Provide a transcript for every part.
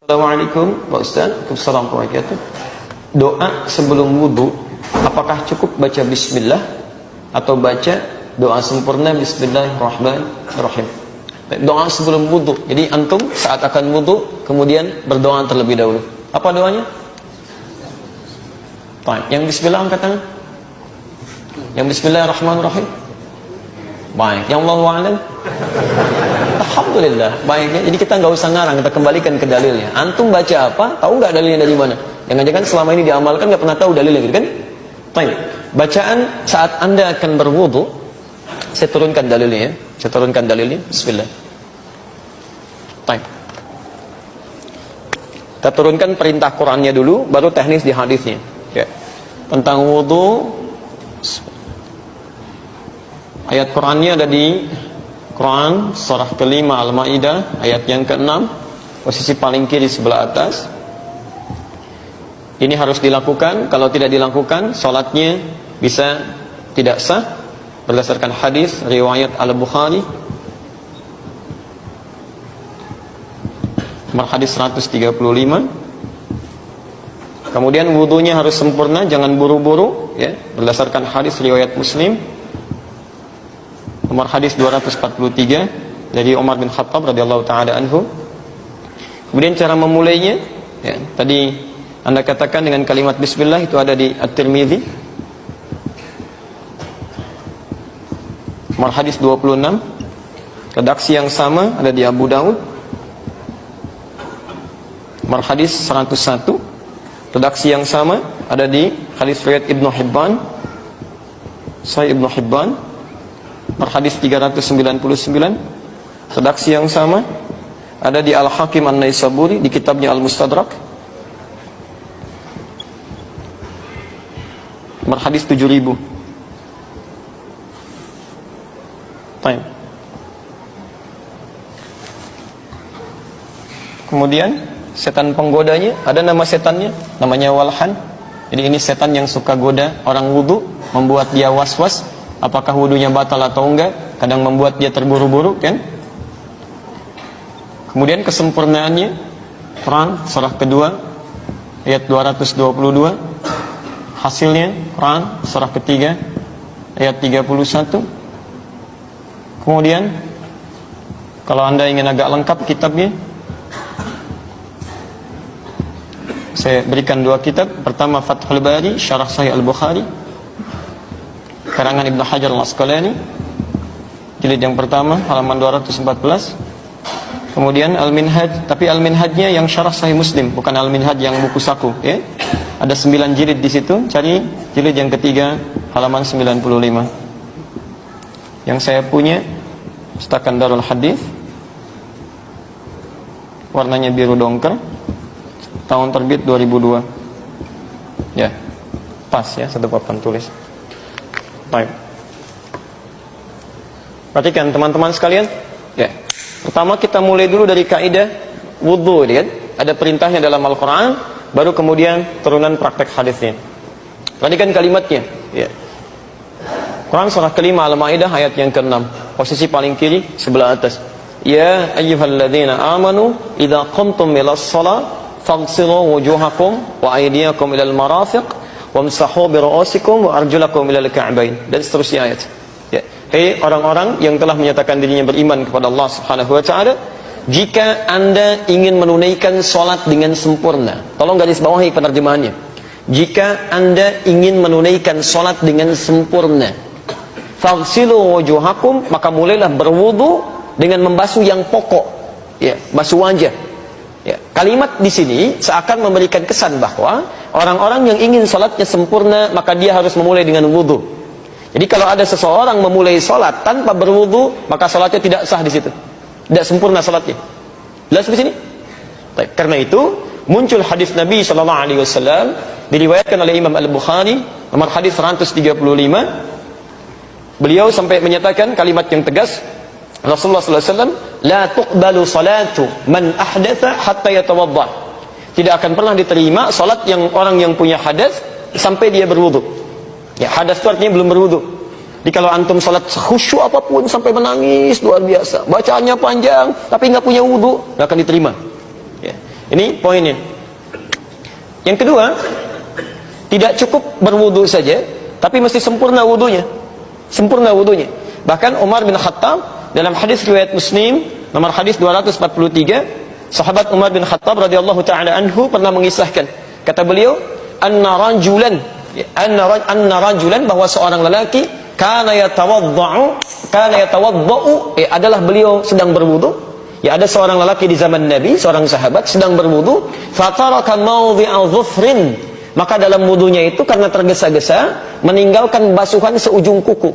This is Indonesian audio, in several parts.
Assalamualaikum Pak Ustaz. Assalamualaikum warahmatullahi wabarakatuh. Doa sebelum wudhu, apakah cukup baca bismillah atau baca doa sempurna bismillahirrahmanirrahim? Doa sebelum wudhu, jadi antum saat akan wudhu kemudian berdoa terlebih dahulu. Apa doanya? Yang bismillah angkat tangan. Yang bismillahirrahmanirrahim. Baik, yang Allahu a'lam. Alhamdulillah, baiknya. Jadi kita nggak usah ngarang, kita kembalikan ke dalilnya. Antum baca apa? Tahu nggak dalilnya dari mana? Jangan-jangan selama ini diamalkan nggak pernah tahu dalilnya, gitu kan? Baik. Bacaan saat Anda akan berwudu, saya turunkan dalilnya ya. Saya turunkan dalilnya. Bismillah. Baik. Kita turunkan perintah Qur'annya dulu, baru teknis di hadisnya. Ya. Tentang wudu, ayat Qur'annya ada di Quran surah kelima Al-Ma'idah ayat yang ke-6, posisi paling kiri sebelah atas. Ini harus dilakukan, kalau tidak dilakukan salatnya bisa tidak sah berdasarkan hadis riwayat Al-Bukhari nomor hadis 135. Kemudian wudunya harus sempurna, jangan buru-buru ya, berdasarkan hadis riwayat Muslim nomor hadis 243 dari Umar bin Khattab radhiyallahu taala anhu. Kemudian cara memulainya ya, tadi Anda katakan dengan kalimat bismillah, itu ada di At-Tirmidzi nomor hadis 26. Redaksi yang sama ada di Abu Daud nomor hadis 101. Redaksi yang sama ada di hadis riwayat Ibnu Hibban, Sahih Ibnu Hibban hadis 399. Redaksi yang sama ada di Al-Hakim An-Naisaburi di kitabnya Al-Mustadrak nomor hadis 7000. Baik. Kemudian setan penggodanya, ada nama setannya, namanya Walhan. Jadi ini setan yang suka goda orang wudu, membuat dia was-was apakah wudunya batal atau enggak, kadang membuat dia terburu-buru kan. Kemudian kesempurnaannya, Quran surah kedua ayat 222. Hasilnya Quran surah ketiga ayat 31. Kemudian kalau Anda ingin agak lengkap kitabnya, saya berikan dua kitab. Pertama Fathul Bari Syarah Sahih Al-Bukhari karangan Ibnu Hajar Al-Asqalani, jilid yang pertama halaman 214. Kemudian Al-Minhaj, tapi Al-Minhajnya yang Syarah Sahih Muslim, bukan Al-Minhaj yang buku saku ya. Ada 9 jilid di situ, cari jilid yang ketiga halaman 95. Yang saya punya Pustaka Darul Hadis, warnanya biru dongker, tahun terbit 2002 ya, pas ya, satu papan tulis. Baik. Perhatikan teman-teman sekalian ya. Pertama kita mulai dulu dari kaidah wudu kan. Ada perintahnya dalam Al-Quran, baru kemudian turunan praktek hadisnya. Perhatikan kalimatnya ya. Quran surah kelima Al-Ma'idah ayat yang ke-6, posisi paling kiri sebelah atas. Ya ayyuhalladzina amanu idza qumtum ilas shalah faghsilu wujuhakum wa aydiyakum ilal marafiq wamsahu bi ru'usikum wa arjulakum ilal ka'bain, dan seterusnya ayat. Ya. Hei orang-orang yang telah menyatakan dirinya beriman kepada Allah Subhanahu wa taala, jika Anda ingin menunaikan salat dengan sempurna, tolong garis bawahi penerjemahannya. Jika Anda ingin menunaikan salat dengan sempurna, faghsilu wujuhakum, maka mulailah berwudu dengan membasuh yang pokok. Ya, basuh wajah. Ya, kalimat di sini seakan memberikan kesan bahwa orang-orang yang ingin salatnya sempurna maka dia harus memulai dengan wudu. Jadi kalau ada seseorang memulai salat tanpa berwudu, maka salatnya tidak sah di situ, tidak sempurna salatnya. Jelas di sini. Baik, karena itu muncul hadis Nabi Shallallahu Alaihi Wasallam diriwayatkan oleh Imam Al-Bukhari nomor hadis 135. Beliau sampai menyatakan kalimat yang tegas, Rasulullah SAW, la tuqbalu salatu man ahdatha hatta yatawadda. Tidak akan pernah diterima salat yang orang yang punya hadas sampai dia berwudu. Ya, hadas itu artinya belum berwudu. Jadi kalau antum salat khusyuk apapun sampai menangis luar biasa, bacaannya panjang tapi nggak punya wudu, nggak akan diterima. Ya. Ini poinnya. Yang kedua, tidak cukup berwudu saja, tapi mesti sempurna wudunya. Sempurna wudunya. Bahkan Umar bin Khattab dalam hadis riwayat Muslim nomor hadis 243, sahabat Umar bin Khattab radhiyallahu taala anhu pernah mengisahkan, kata beliau, anna rajulan bahwa seorang lelaki kana yatawaddau adalah beliau sedang berwudu. Ya, ada seorang lelaki di zaman Nabi, seorang sahabat sedang berwudu, fataraka mawdi'a dhufrin, maka dalam wudunya itu karena tergesa-gesa meninggalkan basuhan seujung kuku.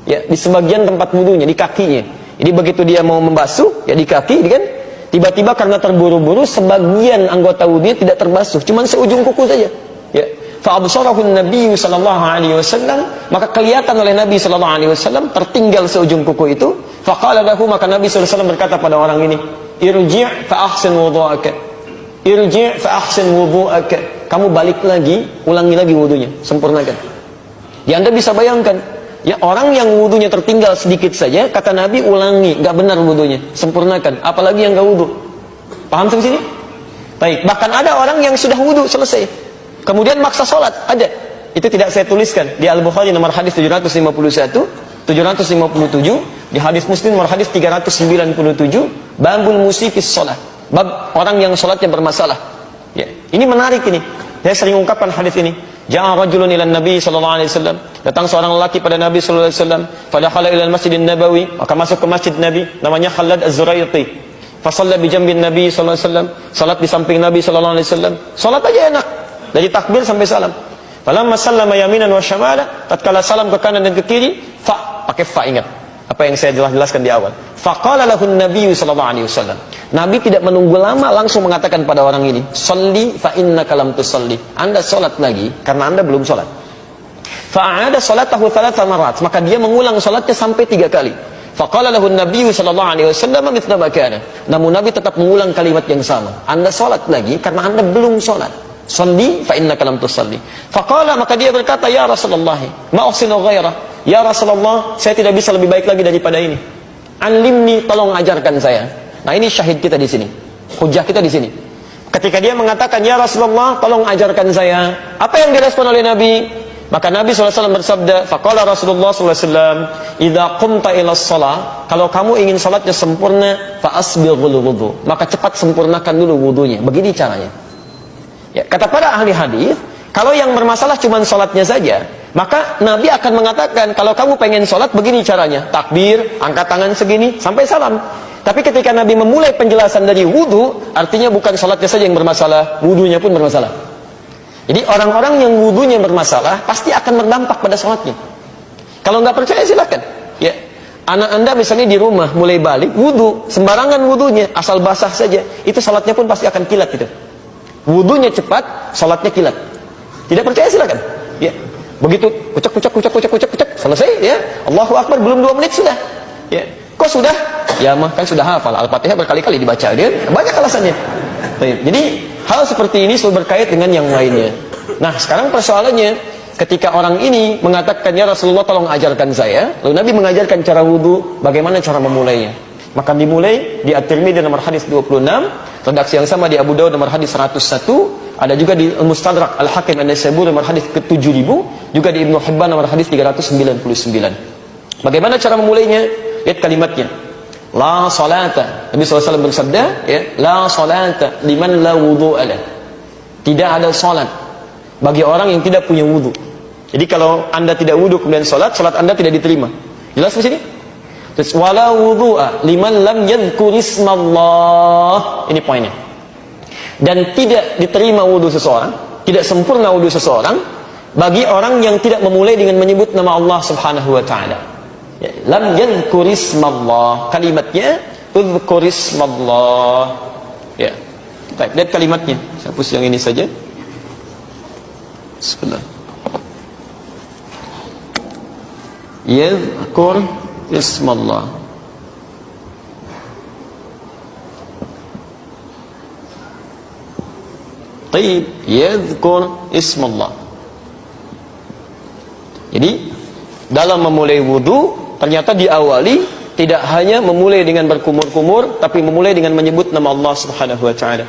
Ya, di sebagian tempat wudunya, di kakinya. Jadi begitu dia mau membasuh, ya di kaki, kan? Tiba-tiba karena terburu-buru sebagian anggota wudunya tidak terbasuh, cuman seujung kuku saja. Ya. Fa'absarahu Nabi sallallahu alaihi wasallam, maka kelihatan oleh Nabi sallallahu alaihi wasallam tertinggal seujung kuku itu. Faqala lahu, maka Nabi sallallahu alaihi wasallam berkata pada orang ini, irji' fa ahsin wudu'aka. Irji' fa ahsin wudu'aka. Kamu balik lagi, ulangi lagi wudunya, sempurnakan. Ya, Anda bisa bayangkan, ya, orang yang wudunya tertinggal sedikit saja, kata Nabi ulangi, enggak benar wudunya, sempurnakan. Apalagi yang enggak wudu. Paham sampai sini? Baik, bahkan ada orang yang sudah wudu selesai, kemudian maksa sholat, ada. Itu tidak saya tuliskan di Al-Bukhari nomor hadis 751, 757, di hadis Muslim nomor hadis 397, babul musikis sholat, bab orang yang sholatnya bermasalah. Ya, ini menarik ini. Saya sering ungkapkan hadis ini. Ja'a rajulun ila Nabi sallallahu alaihi wasallam. Datang seorang lelaki pada Nabi sallallahu alaihi wasallam. Fadakhala ila al-Masjidin Nabawi, maka masuk ke masjid Nabi, namanya Khalad Az-Zuraiti. Fa shalla bi jambin Nabi sallallahu alaihi wasallam. Salat di samping Nabi sallallahu alaihi wasallam. Salat aja enak. Dari takbir sampai salam. Falamma sallama yaminan wa syamala, tatkala salam ke kanan dan ke kiri, pakai fa, ingat apa yang saya jelaskan di awal. Faqala lahu an-nabiy sallallahu alaihi wasallam. Nabi tidak menunggu lama, langsung mengatakan pada orang ini, "Shalli fa innaka lam tusalli." Anda salat lagi karena Anda belum salat. Fa'ada salatahu 3 marat, maka dia mengulang salatnya sampai 3 kali. Faqala lahu an-nabiy sallallahu alaihi wasallam mithla ma kana. Namun Nabi tetap mengulang kalimat yang sama. Anda salat lagi karena Anda belum salat. Shalli fa innaka lam tusalli. Faqala, maka dia berkata, ya Rasulullah, ma uhsinu ghairah. Ya Rasulullah, saya tidak bisa lebih baik lagi daripada ini. Alimni, tolong ajarkan saya. Nah, ini syahid kita di sini. Hujah kita di sini. Ketika dia mengatakan, ya Rasulullah, tolong ajarkan saya. Apa yang direspon oleh Nabi? Maka Nabi SAW bersabda, faqala Rasulullah SAW, idza qumta ila shalah, kalau kamu ingin salatnya sempurna, fa asbighul wudu, maka cepat sempurnakan dulu wudunya. Begini caranya. Ya, kata para ahli hadis, kalau yang bermasalah cuma salatnya saja, maka Nabi akan mengatakan, kalau kamu pengen salat begini caranya, takbir, angkat tangan segini sampai salam. Tapi ketika Nabi memulai penjelasan dari wudu, artinya bukan salatnya saja yang bermasalah, wudunya pun bermasalah. Jadi orang-orang yang wudunya bermasalah pasti akan berdampak pada salatnya. Kalau nggak percaya silakan. Ya, anak Anda misalnya di rumah mulai balik wudu, sembarangan wudunya, asal basah saja, itu salatnya pun pasti akan kilat gitu. Wudunya cepat, salatnya kilat. Tidak percaya silakan. Ya, begitu kucak, selesai ya. Allahu Akbar, belum 2 menit sudah. Ya, kok sudah? Ya mah kan sudah hafal Al-Fatihah berkali-kali dibaca dia, banyak alasannya. Jadi hal seperti ini selalu berkait dengan yang lainnya. Nah, sekarang persoalannya, ketika orang ini mengatakan, ya Rasulullah tolong ajarkan saya, lalu Nabi mengajarkan cara wudu, bagaimana cara memulainya. Maka dimulai di At-Tirmidzi nomor hadis 26, redaksi yang sama di Abu Dawud nomor hadis 101, ada juga di Al-Mustadrak Al-Hakim An-Naisaburi nomor hadis ke-7000, juga di Ibnu Hibban nomor hadis 399. Bagaimana cara memulainya? Lihat kalimatnya. La salata. Nabi SAW bersabda, ya, la salata liman la wudu'a lah. Tidak ada salat bagi orang yang tidak punya wudu. Jadi kalau Anda tidak wudu kemudian salat, salat Anda tidak diterima. Jelas di sini? Terus wala wudu'a liman lam yadhkur ismallah. Ini poinnya. Dan tidak diterima wudu seseorang, tidak sempurna wudu seseorang bagi orang yang tidak memulai dengan menyebut nama Allah Subhanahu wa taala. Ya, lam yadhkur ismallah. Kalimatnya udhkur ismallah. Ya. Baik, lihat kalimatnya. Saya hapus yang ini saja. Bismillah. Yadhkur ismallah. Taib, yadhkur ismallah. Jadi dalam memulai wudu ternyata diawali tidak hanya memulai dengan berkumur-kumur, tapi memulai dengan menyebut nama Allah Subhanahu wa taala.